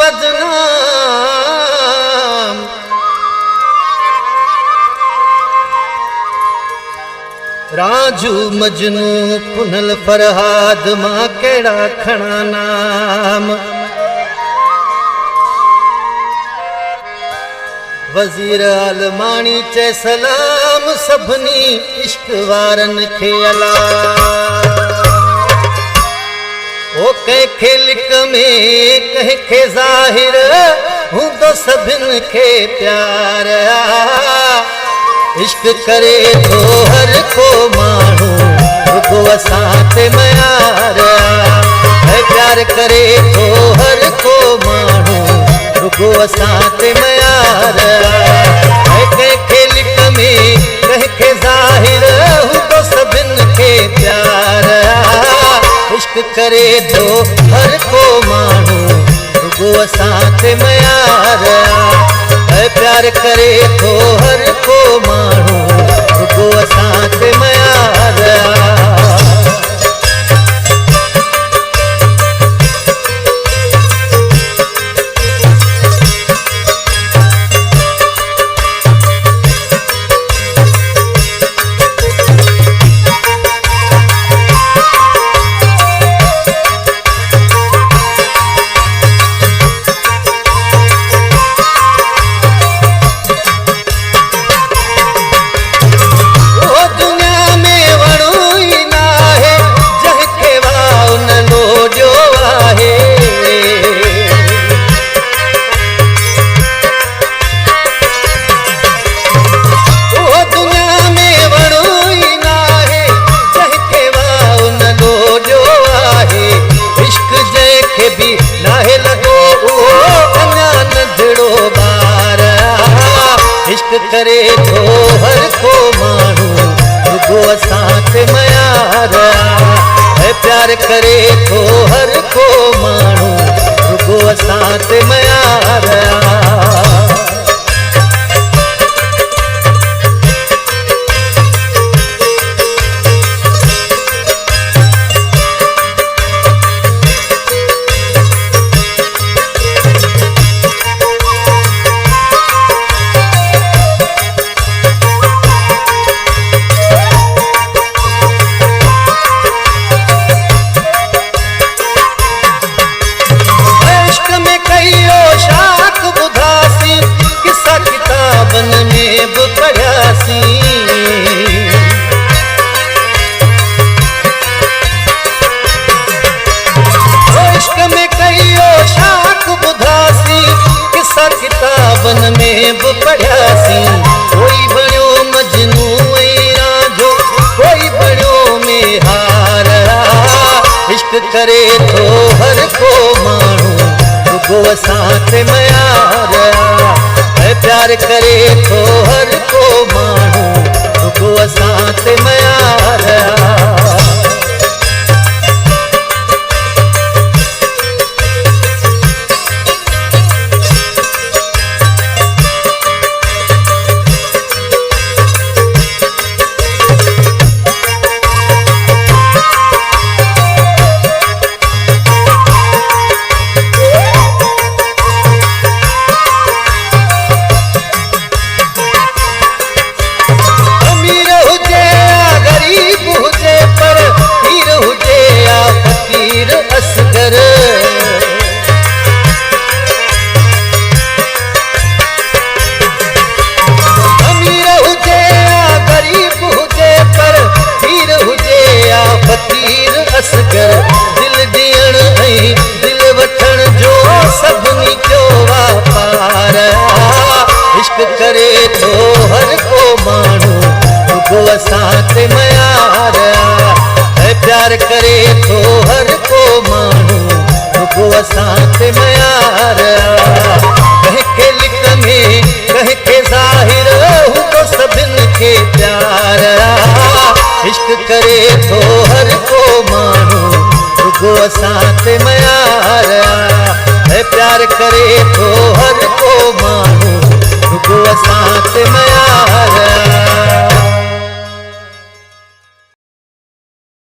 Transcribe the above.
बदनाम। राजू मजनू पुनल फरहाद मां केड़ा खणा नाम। वज़ीर आलमाणी चे सलाम सभनी इश्क वारन खे अला। ओ कंहिंखे लिक में कंहिंखे ज़ाहिर हूंदो सभिन खे प्यार। इश्क करे तो हर को माण्हू रुगो असां ते मयार। प्यार करे तो हर को माण्हू रुगो असां ते मयार। कंहिंखे लिक में कंहिंखे ज़ाहिर हूंदो सभिन खे प्यार। इश्क करे तो हर को माण्हू रुगो असां ते मयार। प्यार करे तो हर को माण्हू रुगो असां ते मयार। करे तो हर को माण्हू रुगो असां ते मयार। प्यार करे तो हर को माण्हू रुगो असां ते मयार। किताबन में भी पढ़ियासी। कोई बणियो मजनू ऐं रांझो कोई बणियो में हार। इश्क करे तो हर को माण्हू रुगो असां ते मयार। प्यार करे तो हर को माण्हू रुगो असां ते मयार। दिल ॾियण ऐं दिल वठण जो सभिनी जो वापार। इश्क करे तो हर को माण्हू रुगो असां ते मयार। प्यार करे तो हर को माण्हू रुगो असां ते मयार। कंहिंखे लिक में कंहिंखे ज़ाहिर हूंदो सभिन खे प्यार। इश्क करे तो हर को माण्हू रुगो असां ते मयार। प्यार करे तो हर को माण्हू रुगो असां ते मयार।